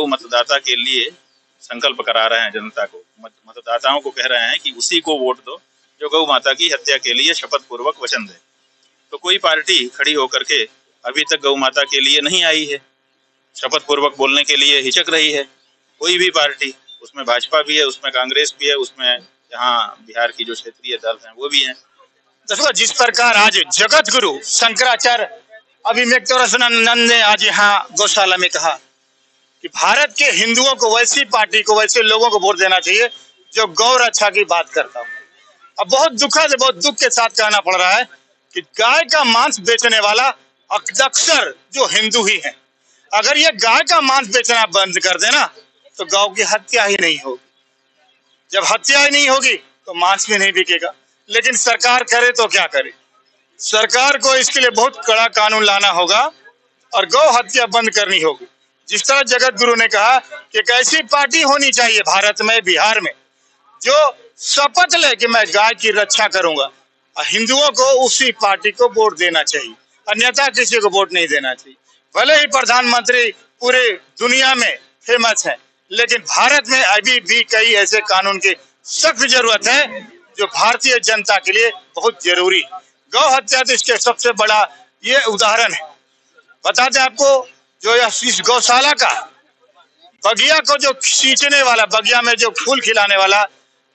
गौ मतदाता के लिए संकल्प करा रहे हैं जनता को। मतदाताओं को कह रहे हैं कि उसी को वोट दो जो गौ माता की हत्या के लिए शपथ पूर्वक वचन दे। तो कोई पार्टी खड़ी होकर के अभी तक गौ माता के लिए नहीं आई है, शपथ पूर्वक बोलने के लिए हिचक रही है कोई भी पार्टी। उसमें भाजपा भी है, उसमें कांग्रेस भी है, उसमें यहाँ बिहार की जो क्षेत्रीय दल हैं वो भी हैं। देखो जिस प्रकार आज जगत गुरु शंकराचार्य अभिमेक्तोरसनंदन ने आज यहाँ गौशाला में कहा कि भारत के हिंदुओं को वैसी पार्टी को, वैसे लोगों को वोट देना चाहिए जो गौ रक्षा की बात करता हो। अब बहुत दुखद, बहुत दुख के साथ कहना पड़ रहा है कि गाय का मांस बेचने वाला अक्सर जो हिंदू ही है। अगर ये गाय का मांस बेचना बंद कर देना तो गौ की हत्या ही नहीं होगी। जब हत्या ही नहीं होगी तो मांस भी नहीं बिकेगा। लेकिन सरकार करे तो क्या करे? सरकार को इसके लिए बहुत कड़ा कानून लाना होगा और गौ हत्या बंद करनी होगी। जिस तरह जगत गुरु ने कहा कि एक ऐसी पार्टी होनी चाहिए भारत में, बिहार में, जो शपथ ले कि मैं गाय की रक्षा करूंगा, और हिंदुओं को उसी पार्टी को वोट देना चाहिए, अन्यथा किसी को वोट नहीं देना चाहिए। भले ही प्रधानमंत्री पूरे दुनिया में फेमस है, लेकिन भारत में अभी भी कई ऐसे कानून की सख्त जरूरत है जो भारतीय जनता के लिए बहुत जरूरी। गौ हत्या तो इसके सबसे बड़ा ये उदाहरण है। बताते आपको, जो इस गौशाला का बगिया को जो सींचने वाला, बगिया में जो फूल खिलाने वाला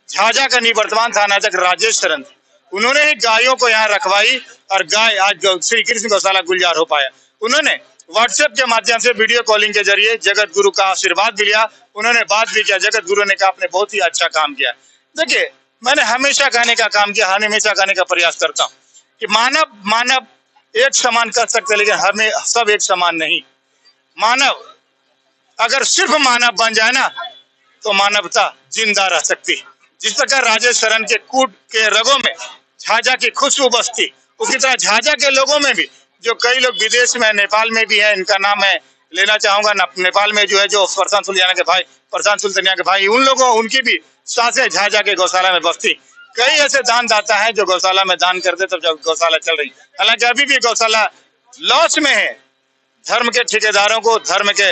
झाझा का निवर्तमान थानाध्यक्ष राजेश शरण, उन्होंने ही गायों को यहाँ रखवाई और गाय आज श्री कृष्ण गौशाला गुलजार हो पाया। उन्होंने व्हाट्सएप के माध्यम से वीडियो कॉलिंग के जरिए जगत गुरु का आशीर्वाद भी लिया, उन्होंने बात भी किया। जगत गुरु ने कहा आपने बहुत ही अच्छा काम किया। देखिए, मैंने हमेशा कहने का काम किया, हमेशा कहने का प्रयास करता हूँ कि मानव एक समान कर सकते, लेकिन हमें सब एक समान नहीं। मानव अगर सिर्फ मानव बन जाए ना तो मानवता जिंदा रह सकती। जिस प्रकार राजेश शरण के कूट के रगों में झाझा की खुशबू बसती, उसी तरह झाझा के लोगों में भी, जो कई लोग विदेश में, नेपाल में भी है, इनका नाम मैं लेना चाहूंगा। नेपाल में जो है, जो प्रशांत सुल्तानिया के भाई, प्रशांत सुल्तानिया के भाई, उन लोगों, उनकी भी सांसें झाझा के गौशाला में बसती। कई ऐसे दानदाता हैं जो गौशाला में दान करते तब जब गौशाला चल रही। हालांकि अभी भी गौशाला लॉस में है। धर्म के ठेकेदारों को, धर्म के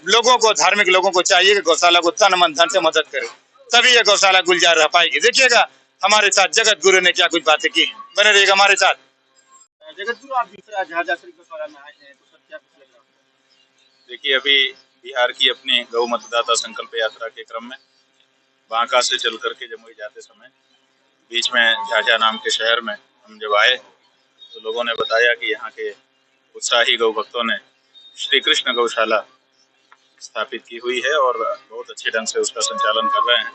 लोगों को, धार्मिक लोगों को चाहिए कि गौशाला को तन मन धन से मदद करे, तभी ये गौशाला गुलजार रह पाएगी। देखिएगा हमारे साथ जगत गुरु ने क्या कुछ बातें की। बने रहिएगा हमारे साथ। जगत गुरु, आप दूसरा झाझा श्री गौशाला में आए हैं, तो सर क्या कुछ लग रहा है? देखिए, अभी बिहार की अपनी गौ मतदाता संकल्प यात्रा के क्रम में बांका से चल करके जमुई जाते समय बीच में झाझा नाम के शहर में हम जब आए तो लोगों ने बताया कि यहाँ के उत्साही गौ भक्तों ने श्री कृष्ण गौशाला स्थापित की हुई है और बहुत अच्छे ढंग से उसका संचालन कर रहे हैं।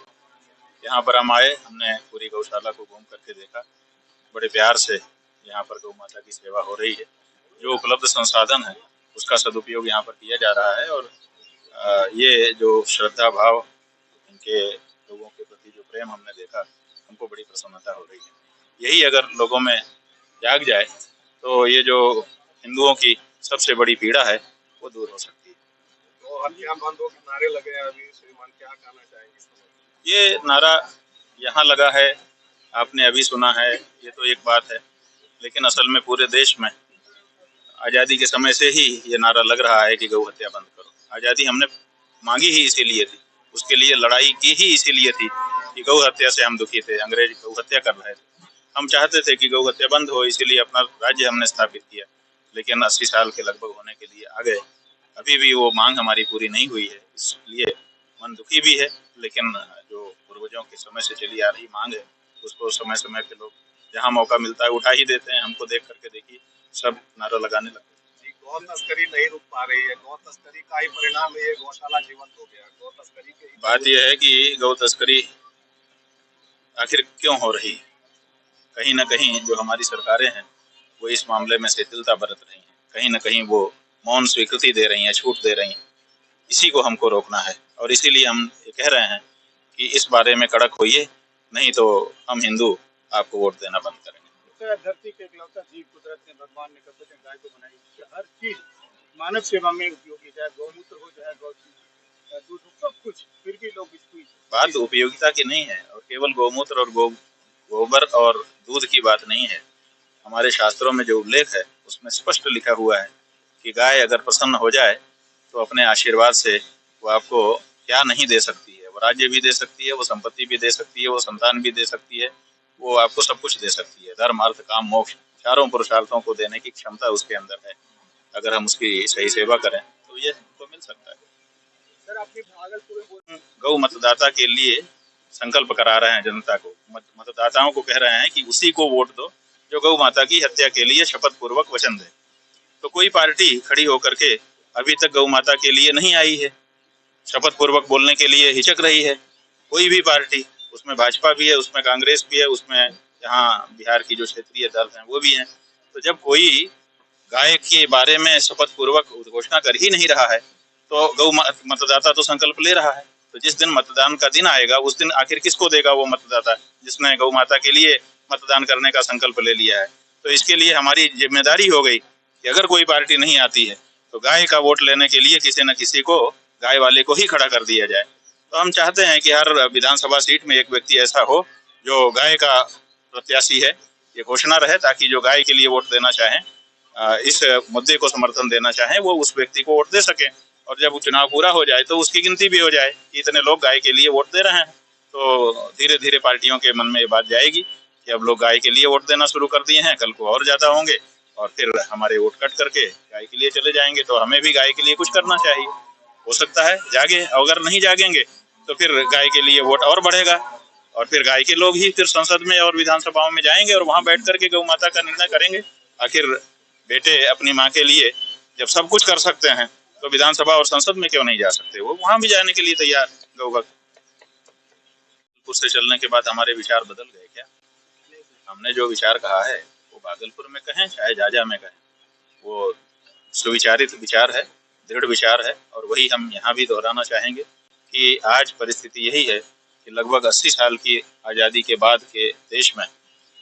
यहाँ पर हम आए, हमने पूरी गौशाला को घूम करके देखा। बड़े प्यार से यहाँ पर गौ माता की सेवा हो रही है। जो उपलब्ध संसाधन है उसका सदुपयोग यहाँ पर किया जा रहा है और ये जो श्रद्धा भाव, इनके लोगों के प्रति जो प्रेम हमने देखा, हमको बड़ी प्रसन्नता हो रही है। यही अगर लोगों में जाग जाए तो ये जो हिंदुओं की सबसे बड़ी पीड़ा है वो दूर हो सकती है। तो हत्या बंद हो के नारे लगे हैं अभी, श्रीमान क्या कहना चाहेंगे? ये नारा यहाँ लगा है, आपने अभी सुना है, ये तो एक बात है, लेकिन असल में पूरे देश में आज़ादी के समय से ही ये नारा लग रहा है कि गौ हत्या बंद करो। आज़ादी हमने मांगी ही इसीलिए थी, उसके लिए लड़ाई की ही इसीलिए थी कि गौ हत्या से हम दुखी थे, अंग्रेज गौ हत्या कर रहे थे। हम चाहते थे कि गौ हत्या बंद हो, इसीलिए अपना राज्य हमने स्थापित किया। लेकिन 80 साल के लगभग होने के लिए आ गए, अभी भी वो मांग हमारी पूरी नहीं हुई है, इसलिए मन दुखी भी है। लेकिन जो पूर्वजों के समय से चली आ रही मांग है उसको समय समय पे लोग जहाँ मौका मिलता है उठा ही देते हैं। हमको देख करके देखिए सब नारा लगाने लगते हैं। गौ तस्करी नहीं रुक पा रही है, गौ तस्करी का ही परिणाम है ये गौशाला जीवंत हो गया। गौ तस्करी के बात यह है कि गौ तस्करी आखिर क्यों हो रही है? कहीं ना कहीं जो हमारी सरकारें हैं वो इस मामले में शिथिलता बरत रही हैं, कहीं ना कहीं वो मौन स्वीकृति दे रही हैं, छूट दे रही हैं। इसी को हमको रोकना है और इसीलिए हम ये कह रहे हैं कि इस बारे में कड़क होइए, नहीं तो हम हिंदू आपको वोट देना बंद करेंगे। धरती के इकलौता जीव कुदरत ने, भगवान ने कब तक गाय को बनाई, हर चीज मानव सेवा में उपयोगी, चाहे गौमूत्र हो, चाहे गौ दूध हो, सब कुछ, फिर भी लोग इसको। बात उपयोगिता की नहीं है और केवल गौमूत्र और गोबर और दूध की बात नहीं है। हमारे शास्त्रों में जो उल्लेख है उसमें स्पष्ट लिखा हुआ है कि गाय अगर प्रसन्न हो जाए तो अपने आशीर्वाद से वो आपको क्या नहीं दे सकती है। वो राज्य भी दे सकती है, वो संपत्ति भी दे सकती है, वो संतान भी दे सकती है, वो आपको सब कुछ दे सकती है। धर्म अर्थ काम मोक्ष चारों पुरुषार्थों को देने की क्षमता उसके अंदर है। अगर हम उसकी सही सेवा करें तो ये हमको मिल सकता है। सर, अपनी भागलपुर में गौ मतदाता के लिए संकल्प करा रहे हैं जनता को, मतदाताओं को कह रहे हैं कि उसी को वोट दो जो गौ माता की हत्या के लिए शपथ पूर्वक वचन दे। तो कोई पार्टी खड़ी होकर के अभी तक गौ माता के लिए नहीं आई है, शपथ पूर्वक बोलने के लिए हिचक रही है। कोई भी पार्टी, उसमें भाजपा भी है, उसमें कांग्रेस भी है, उसमें यहाँ बिहार की जो क्षेत्रीय दल हैं वो भी हैं। तो जब कोई गाय के बारे में शपथ पूर्वक घोषणा कर ही नहीं रहा है तो गौ मतदाता तो संकल्प ले रहा है। तो जिस दिन मतदान का दिन आएगा उस दिन आखिर किसको देगा वो मतदाता जिसने गौ माता के लिए मतदान करने का संकल्प ले लिया है। तो इसके लिए हमारी जिम्मेदारी हो गई कि अगर कोई पार्टी नहीं आती है तो गाय का वोट लेने के लिए किसी न किसी को, गाय वाले को ही खड़ा कर दिया जाए। तो हम चाहते हैं कि हर विधानसभा सीट में एक व्यक्ति ऐसा हो जो गाय का प्रत्याशी है, ये घोषणा रहे, ताकि जो गाय के लिए वोट देना चाहें, इस मुद्दे को समर्थन देना चाहें, वो उस व्यक्ति को वोट दे सके। और जब चुनाव पूरा हो जाए तो उसकी गिनती भी हो जाए कि इतने लोग गाय के लिए वोट दे रहे हैं। तो धीरे धीरे पार्टियों के मन में ये बात जाएगी कि अब लोग गाय के लिए वोट देना शुरू कर दिए हैं, कल को और ज्यादा होंगे और फिर हमारे वोट कट करके गाय के लिए चले जाएंगे। तो हमें भी गाय के लिए कुछ करना चाहिए। हो सकता है जागे, अगर नहीं जागेंगे तो फिर गाय के लिए वोट और बढ़ेगा और फिर गाय के लोग ही फिर संसद में और विधानसभाओं में जाएंगे और वहां बैठ करके गौ माता का निर्णय करेंगे। आखिर बेटे अपनी माँ के लिए जब सब कुछ कर सकते हैं तो विधानसभा और संसद में क्यों नहीं जा सकते? वो वहां भी जाने के लिए तैयार गौ भक्त। से चलने के बाद हमारे विचार बदल गए क्या? हमने जो विचार कहा है वो भागलपुर में कहें चाहे झाझा में कहें, वो सुविचारित विचार है, दृढ़ विचार है। और वही हम यहाँ भी दोहराना चाहेंगे कि आज परिस्थिति यही है कि लगभग 80 साल की आज़ादी के बाद के देश में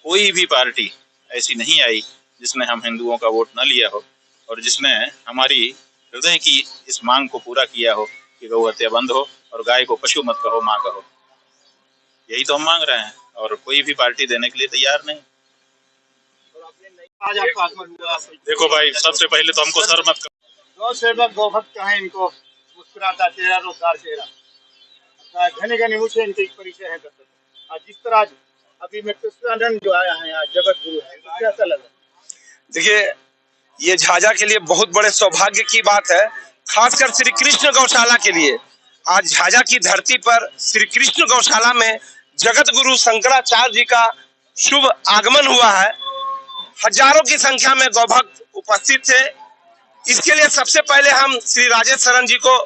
कोई भी पार्टी ऐसी नहीं आई जिसने हम हिंदुओं का वोट न लिया हो और जिसने हमारी हृदय की इस मांग को पूरा किया हो कि गौ हत्या बंद हो और गाय को पशु मत कहो, माँ कहो। यही तो हम मांग रहे हैं और कोई भी पार्टी देने के लिए तैयार नहीं। आज आपको आगमन हुआ। देखो भाई, सबसे पहले तो हमको सर मत करो। गौ सेवक गौ भक्त कहें इनको, मुस्कुराता चेहरा, रोजगार चेहरा, घने घने मुझे इनके परिचय है। आज जिस तरह अभी में कृष्णानंद जो आया है आज जगत गुरु है, तो कैसा लगा? देखिए, ये झाझा के लिए बहुत बड़े सौभाग्य की बात है, खासकर श्री कृष्ण गौशाला के लिए। आज झाझा की धरती पर श्री कृष्ण गौशाला में जगत गुरु शंकराचार्य जी का शुभ आगमन हुआ है। हजारों की संख्या में गौभक्त उपस्थित थे। इसके लिए सबसे पहले हम श्री राजेश शरण जी को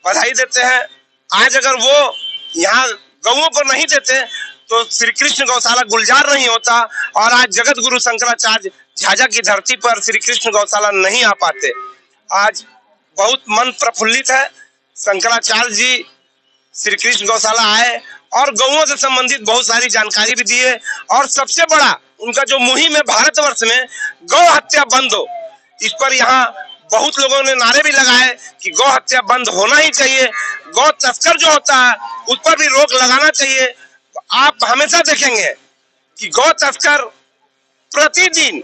बधाई देते हैं। आज अगर वो यहाँ गौओं को नहीं देते तो श्री कृष्ण गौशाला गुलजार नहीं होता और आज जगत गुरु शंकराचार्य झाझा की धरती पर श्री कृष्ण गौशाला नहीं आ पाते। आज बहुत मन प्रफुल्लित है। शंकराचार्य जी श्री कृष्ण गौशाला आए और गौओं से संबंधित बहुत सारी जानकारी भी दी है। और सबसे बड़ा उनका जो मुहिम है भारतवर्ष में, गौ हत्या बंद हो, इस पर यहाँ बहुत लोगों ने नारे भी लगाए कि गौ हत्या बंद होना ही चाहिए। गौ तस्कर जो होता है उस पर भी रोक लगाना चाहिए। आप हमेशा देखेंगे कि गौ तस्कर प्रतिदिन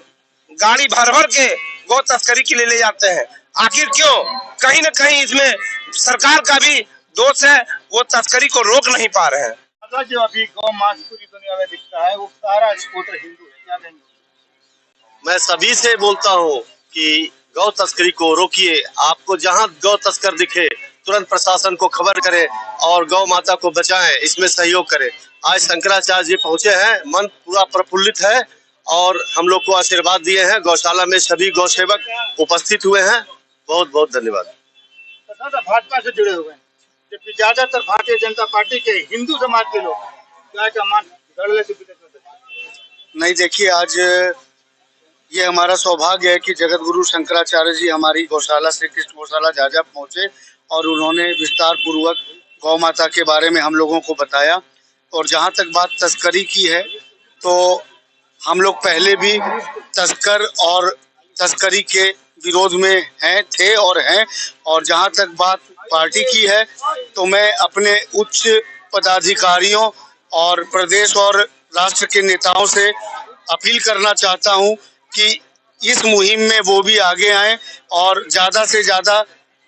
गाड़ी भर भर के गौ तस्करी के लिए ले जाते हैं। आखिर क्यों? कहीं न कहीं इसमें सरकार का भी दोष है, वो तस्करी को रोक नहीं पा रहे हैं। जो अभी गौ मांस पूरी दुनिया में दिखता है वो सारा एक्सपोर्टर हिंदू है, क्या कहेंगे? मैं सभी से बोलता हूँ कि गौ तस्करी को रोकिए। आपको जहाँ गौ तस्कर दिखे तुरंत प्रशासन को खबर करें और गौ माता को बचाएं, इसमें सहयोग करें। आज शंकराचार्य जी पहुंचे हैं, मन पूरा प्रफुल्लित है और हम लोग को आशीर्वाद दिए हैं। गौशाला में सभी गौ सेवक उपस्थित हुए हैं। बहुत बहुत धन्यवाद। भाजपा से जुड़े हुए हैं, जबकि ज्यादातर भारतीय जनता पार्टी के हिंदू समाज के लोग गाय का मांस गड़ले से नहीं। देखिए, आज ये हमारा सौभाग्य है कि जगत गुरु शंकराचार्य जी हमारी गौशाला श्री कृष्ण गौशाला झाझा पहुंचे और उन्होंने विस्तार पूर्वक गौ माता के बारे में हम लोगों को बताया। और जहां तक बात तस्करी की है तो हम लोग पहले भी तस्कर और तस्करी के विरोध में थे और हैं। और जहां तक बात पार्टी की है तो मैं अपने उच्च पदाधिकारियों और प्रदेश और राष्ट्र के नेताओं से अपील करना चाहता हूं कि इस मुहिम में वो भी आगे आएं और ज़्यादा से ज़्यादा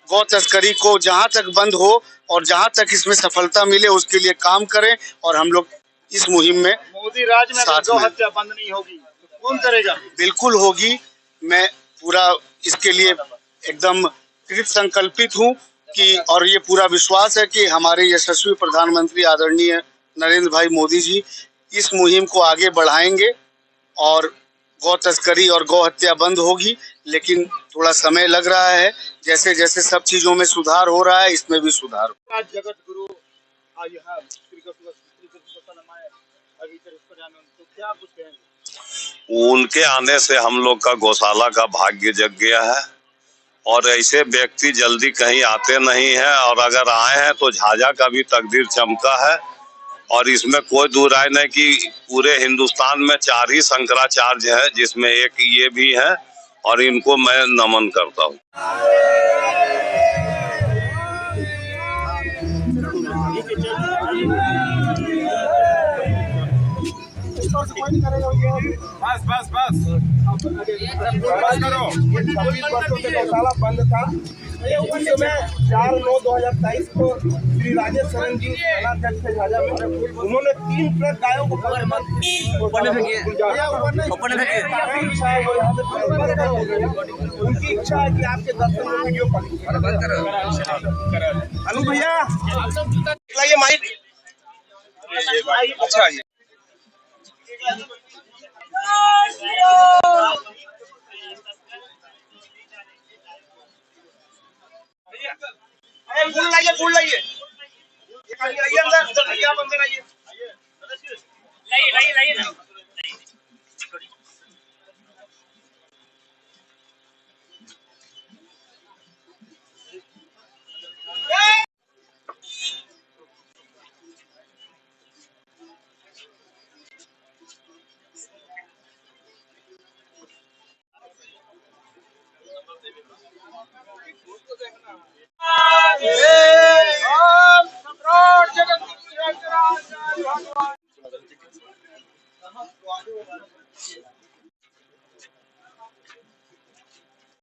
गौ तस्करी को जहां तक बंद हो और जहां तक इसमें सफलता मिले उसके लिए काम करें। और हम लोग इस मुहिम में मोदी राज में अगर गौ हत्या बंद नहीं होगी तो कौन करेगा? बिल्कुल होगी। मैं पूरा इसके लिए एकदम कृत संकल्पित हूँ कि, और ये पूरा विश्वास है कि हमारे यशस्वी प्रधानमंत्री आदरणीय नरेंद्र भाई मोदी जी इस मुहिम को आगे बढ़ाएंगे और गौ तस्करी और गौ हत्या बंद होगी। लेकिन थोड़ा समय लग रहा है, जैसे जैसे सब चीजों में सुधार हो रहा है इसमें भी सुधार हो। आज जगत गुरु आज यहाँ श्री कृष्ण गौशाला अभी तक इसको जाने तो क्या कुछ कहेंगे? उनके आने से हम लोग का गौशाला का भाग्य जग गया है और ऐसे व्यक्ति जल्दी कहीं आते नहीं है और अगर आए हैं तो झाझा का भी तकदीर चमका है। और इसमें कोई दो राय नहीं कि पूरे हिंदुस्तान में 4 ही शंकराचार्य हैं जिसमें एक ये भी है और इनको मैं नमन करता हूँ। बस बस बस करो। 26 वर्षों से गौशाला बंद था। उस समय 4/9/2023 को श्री राजेश शरण जी अध्यक्ष थे झाझा में, उन्होंने 3 ट्रक गायों को उनकी इच्छा है कि आपके दर्शन में वीडियो अनु भैया लाइए माइक। अच्छा फूल लाइए अंदर आप अंदर आइए। लाइए ना।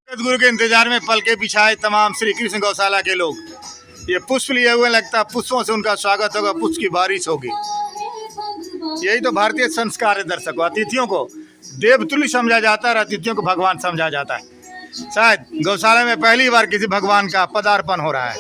गुरु के इंतजार में पल के बिछाए तमाम श्री कृष्ण गौशाला के लोग ये पुष्प लिए हुए, लगता है पुष्पों से उनका स्वागत होगा, पुष्प की बारिश होगी। यही तो भारतीय संस्कार है दर्शकों। अतिथियों को देवतुल्य समझा जाता है और अतिथियों को भगवान समझा जाता है। शायद गौशाला में पहली बार किसी भगवान का पदार्पण हो रहा है।